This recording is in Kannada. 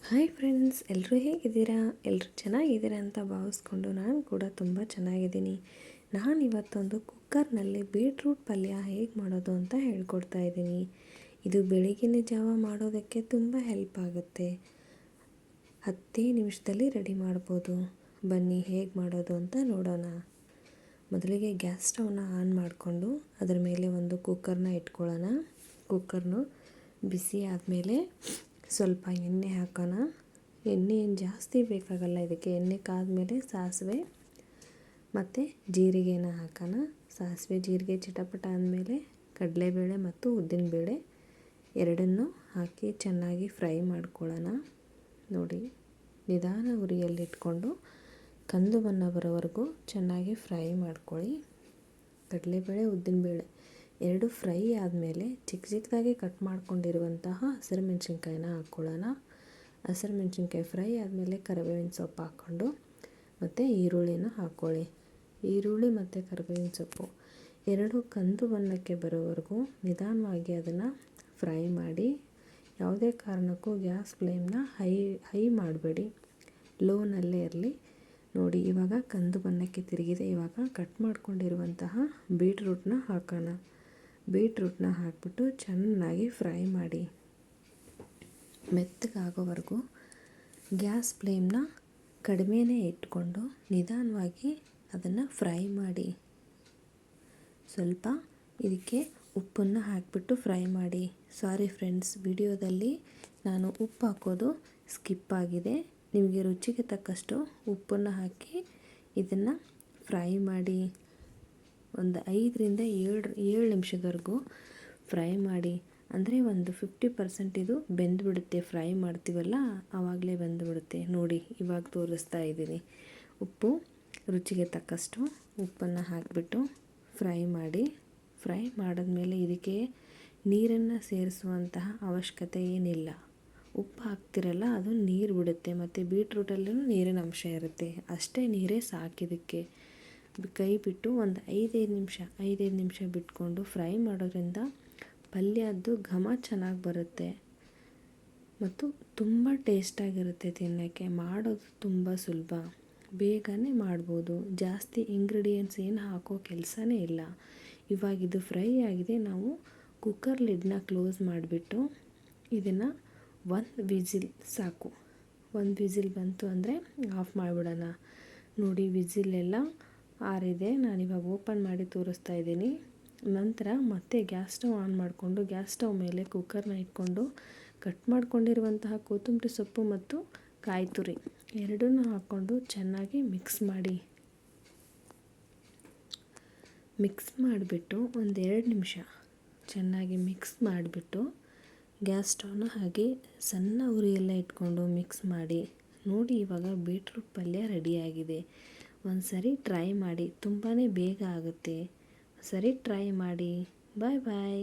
ಹಾಯ್ ಫ್ರೆಂಡ್ಸ್, ಎಲ್ಲರೂ ಹೇಗಿದ್ದೀರಾ? ಎಲ್ಲರೂ ಚೆನ್ನಾಗಿದ್ದೀರಾ ಅಂತ ಭಾವಿಸ್ಕೊಂಡು ನಾನು ಕೂಡ ತುಂಬ ಚೆನ್ನಾಗಿದ್ದೀನಿ. ಇವತ್ತೊಂದು ಕುಕ್ಕರ್ನಲ್ಲಿ ಬೀಟ್ರೂಟ್ ಪಲ್ಯ ಹೇಗೆ ಮಾಡೋದು ಅಂತ ಹೇಳ್ಕೊಡ್ತಾ ಇದ್ದೀನಿ. ಇದು ಬೆಳಗಿನ ಜಾವ ಮಾಡೋದಕ್ಕೆ ತುಂಬ ಹೆಲ್ಪ್ ಆಗುತ್ತೆ. 10 ನಿಮಿಷದಲ್ಲಿ ರೆಡಿ ಮಾಡ್ಬೋದು. ಬನ್ನಿ ಹೇಗೆ ಮಾಡೋದು ಅಂತ ನೋಡೋಣ. ಮೊದಲಿಗೆ ಗ್ಯಾಸ್ ಸ್ಟವ್ನ ಆನ್ ಮಾಡಿಕೊಂಡು ಅದರ ಮೇಲೆ ಒಂದು ಕುಕ್ಕರ್ನ ಇಟ್ಕೊಳ್ಳೋಣ. ಕುಕ್ಕರ್ನು ಬಿಸಿ ಆದಮೇಲೆ ಸ್ವಲ್ಪ ಎಣ್ಣೆ ಹಾಕೋಣ. ಎಣ್ಣೆ ಏನು ಜಾಸ್ತಿ ಬೇಕಾಗಲ್ಲ ಇದಕ್ಕೆ. ಎಣ್ಣೆ ಕಾದ್ಮೇಲೆ ಸಾಸಿವೆ ಮತ್ತು ಜೀರಿಗೆನ ಹಾಕೋಣ. ಸಾಸಿವೆ ಜೀರಿಗೆ ಚಿಟಪಟ ಆದಮೇಲೆ ಕಡಲೆಬೇಳೆ ಮತ್ತು ಉದ್ದಿನಬೇಳೆ ಎರಡನ್ನೂ ಹಾಕಿ ಚೆನ್ನಾಗಿ ಫ್ರೈ ಮಾಡ್ಕೊಳ್ಳೋಣ. ನೋಡಿ, ನಿಧಾನ ಉರಿಯಲ್ಲಿಟ್ಕೊಂಡು ಕಂದು ಬಣ್ಣ ಬರೋವರೆಗೂ ಚೆನ್ನಾಗಿ ಫ್ರೈ ಮಾಡ್ಕೊಳ್ಳಿ. ಕಡಲೆಬೇಳೆ ಉದ್ದಿನಬೇಳೆ ಎರಡು ಫ್ರೈ ಆದಮೇಲೆ ಚಿಕ್ಕ ಚಿಕ್ಕದಾಗಿ ಕಟ್ ಮಾಡ್ಕೊಂಡಿರುವಂತಹ ಹಸಿರು ಮೆಣಸಿನ್ಕಾಯಿನ ಹಾಕ್ಕೊಳ್ಳೋಣ. ಹಸಿರು ಮೆಣಸಿನ್ಕಾಯಿ ಫ್ರೈ ಆದಮೇಲೆ ಕರಿಬೇವಿನ ಸೊಪ್ಪು ಹಾಕ್ಕೊಂಡು ಮತ್ತು ಈರುಳ್ಳಿನ ಹಾಕ್ಕೊಳ್ಳಿ. ಈರುಳ್ಳಿ ಮತ್ತು ಕರಿಬೇವಿನ ಸೊಪ್ಪು ಎರಡು ಕಂದು ಬಣ್ಣಕ್ಕೆ ಬರೋವರೆಗೂ ನಿಧಾನವಾಗಿ ಅದನ್ನು ಫ್ರೈ ಮಾಡಿ. ಯಾವುದೇ ಕಾರಣಕ್ಕೂ ಗ್ಯಾಸ್ ಫ್ಲೇಮ್ನ ಹೈ ಮಾಡಬೇಡಿ, ಲೋನಲ್ಲೇ ಇರಲಿ. ನೋಡಿ, ಇವಾಗ ಕಂದು ಬಣ್ಣಕ್ಕೆ ತಿರುಗಿದೆ. ಇವಾಗ ಕಟ್ ಮಾಡ್ಕೊಂಡಿರುವಂತಹ ಬೀಟ್ರೂಟ್ನ ಹಾಕೋಣ. ಬೀಟ್ರೂಟ್ನ ಹಾಕ್ಬಿಟ್ಟು ಚೆನ್ನಾಗಿ ಫ್ರೈ ಮಾಡಿ. ಮೆತ್ತಗಾಗೋವರೆಗೂ ಗ್ಯಾಸ್ ಫ್ಲೇಮ್ನ ಕಡಿಮೆನೇ ಇಟ್ಕೊಂಡು ನಿಧಾನವಾಗಿ ಅದನ್ನು ಫ್ರೈ ಮಾಡಿ. ಸ್ವಲ್ಪ ಇದಕ್ಕೆ ಉಪ್ಪನ್ನು ಹಾಕಿಬಿಟ್ಟು ಫ್ರೈ ಮಾಡಿ. ಸಾರಿ ಫ್ರೆಂಡ್ಸ್, ವಿಡಿಯೋದಲ್ಲಿ ನಾನು ಉಪ್ಪು ಹಾಕೋದು ಸ್ಕಿಪ್ ಆಗಿದೆ. ನಿಮಗೆ ರುಚಿಗೆ ತಕ್ಕಷ್ಟು ಉಪ್ಪನ್ನು ಹಾಕಿ ಇದನ್ನು ಫ್ರೈ ಮಾಡಿ. ಒಂದು 5ರಿಂದ 7 ನಿಮಿಷದವರೆಗೂ ಫ್ರೈ ಮಾಡಿ. ಅಂದರೆ ಒಂದು 50% ಇದು ಬೆಂದುಬಿಡುತ್ತೆ. ಫ್ರೈ ಮಾಡ್ತೀವಲ್ಲ ಆವಾಗಲೇ ಬೆಂದುಬಿಡುತ್ತೆ. ನೋಡಿ, ಇವಾಗ ತೋರಿಸ್ತಾ ಇದ್ದೀನಿ. ಉಪ್ಪು ರುಚಿಗೆ ತಕ್ಕಷ್ಟು ಉಪ್ಪನ್ನು ಹಾಕಿಬಿಟ್ಟು ಫ್ರೈ ಮಾಡಿ. ಫ್ರೈ ಮಾಡಿದ್ಮೇಲೆ ಇದಕ್ಕೆ ನೀರನ್ನು ಸೇರಿಸುವಂತಹ ಅವಶ್ಯಕತೆ ಏನಿಲ್ಲ. ಉಪ್ಪು ಹಾಕ್ತಿರಲ್ಲ, ಅದು ನೀರು ಬಿಡುತ್ತೆ. ಮತ್ತು ಬೀಟ್ರೂಟಲ್ಲೂ ನೀರಿನ ಅಂಶ ಇರುತ್ತೆ. ಅಷ್ಟೇ ನೀರೇ ಸಾಕಿದಕ್ಕೆ. ಕೈ ಬಿಟ್ಟು ಒಂದು 5 ನಿಮಿಷ ಬಿಟ್ಕೊಂಡು ಫ್ರೈ ಮಾಡೋದ್ರಿಂದ ಪಲ್ಯದ್ದು ಘಮ ಚೆನ್ನಾಗಿ ಬರುತ್ತೆ ಮತ್ತು ತುಂಬ ಟೇಸ್ಟಾಗಿರುತ್ತೆ ತಿನ್ನೋಕ್ಕೆ. ಮಾಡೋದು ತುಂಬ ಸುಲಭ, ಬೇಗನೆ ಮಾಡ್ಬೋದು. ಜಾಸ್ತಿ ಇಂಗ್ರೀಡಿಯೆಂಟ್ಸ್ ಏನು ಹಾಕೋ ಕೆಲಸನೇ ಇಲ್ಲ. ಇವಾಗ ಇದು ಫ್ರೈ ಆಗಿದೆ. ನಾವು ಕುಕ್ಕರ್ ಲಿಡ್ನ ಕ್ಲೋಸ್ ಮಾಡಿಬಿಟ್ಟು ಇದನ್ನು 1 ವಿಸಿಲ್ ಸಾಕು. 1 ವಿಸಿಲ್ ಬಂತು ಅಂದರೆ ಆಫ್ ಮಾಡಿಬಿಡೋಣ. ನೋಡಿ, ವಿಸಿಲೆಲ್ಲ ಆರಿದೆ. ನಾನಿವಾಗ ಓಪನ್ ಮಾಡಿ ತೋರಿಸ್ತಾ ಇದ್ದೀನಿ. ನಂತರ ಮತ್ತೆ ಗ್ಯಾಸ್ ಸ್ಟವ್ ಆನ್ ಮಾಡಿಕೊಂಡು ಗ್ಯಾಸ್ ಸ್ಟವ್ ಮೇಲೆ ಕುಕ್ಕರ್ನ ಇಟ್ಕೊಂಡು ಕಟ್ ಮಾಡ್ಕೊಂಡಿರುವಂತಹ ಕೊತ್ತಂಬರಿ ಸೊಪ್ಪು ಮತ್ತು ಕಾಯಿ ತುರಿ ಎರಡನ್ನೂ ಹಾಕ್ಕೊಂಡು ಚೆನ್ನಾಗಿ ಮಿಕ್ಸ್ ಮಾಡಿ. ಮಿಕ್ಸ್ ಮಾಡಿಬಿಟ್ಟು ಒಂದು 2 ನಿಮಿಷ ಚೆನ್ನಾಗಿ ಮಿಕ್ಸ್ ಮಾಡಿಬಿಟ್ಟು ಗ್ಯಾಸ್ ಸ್ಟವ್ನ ಹಾಗೆ ಸಣ್ಣ ಉರಿಯೆಲ್ಲ ಇಟ್ಕೊಂಡು ಮಿಕ್ಸ್ ಮಾಡಿ. ನೋಡಿ, ಇವಾಗ ಬೀಟ್ರೂಟ್ ಪಲ್ಯ ರೆಡಿಯಾಗಿದೆ. ಒಂದು ಸರಿ ಟ್ರೈ ಮಾಡಿ, ತುಂಬಾ ಬೇಗ ಆಗುತ್ತೆ. ಸರಿ ಟ್ರೈ ಮಾಡಿ. ಬಾಯ್ ಬಾಯ್.